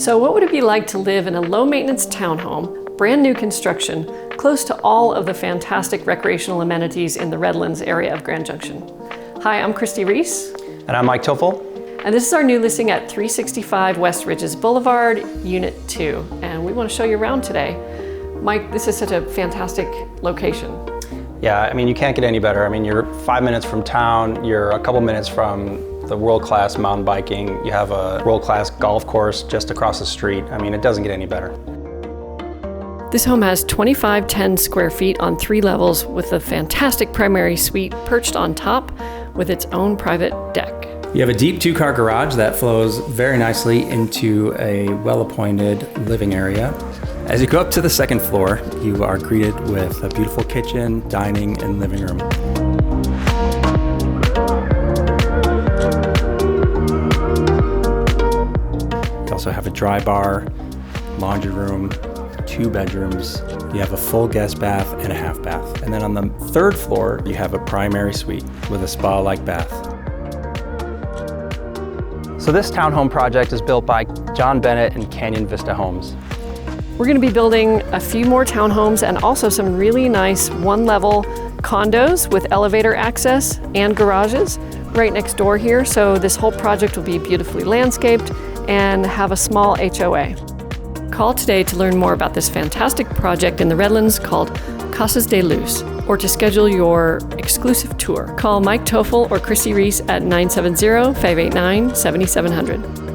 So what would it be like to live in a low-maintenance townhome, brand new construction, close to all of the fantastic recreational amenities in the Redlands area of Grand Junction? Hi, I'm Christi Reece. And I'm Mike Toffel. And this is our new listing at 365 West Ridges Boulevard, Unit 2. And we want to show you around today. Mike, this is such a fantastic location. Yeah, I mean, you can't get any better. I mean, you're 5 minutes from town, you're a couple minutes from the world-class mountain biking, you have a world-class golf course just across the street. I mean, it doesn't get any better. This home has 2,510 square feet on 3 levels with a fantastic primary suite perched on top with its own private deck. You have a deep 2-car garage that flows very nicely into a well-appointed living area. As you go up to the second floor, you are greeted with a beautiful kitchen, dining, and living room. You also have a dry bar, laundry room, 2 bedrooms. You have a full guest bath and a half bath. And then on the 3rd floor, you have a primary suite with a spa-like bath. So this townhome project is built by John Bennett and Canyon Vista Homes. We're going to be building a few more townhomes and also some really nice one-level condos with elevator access and garages right next door here. So this whole project will be beautifully landscaped and have a small HOA. Call today to learn more about this fantastic project in the Redlands called Casas De Luz, or to schedule your exclusive tour. Call Mike Toffel or Christi Reece at 970-589-7700.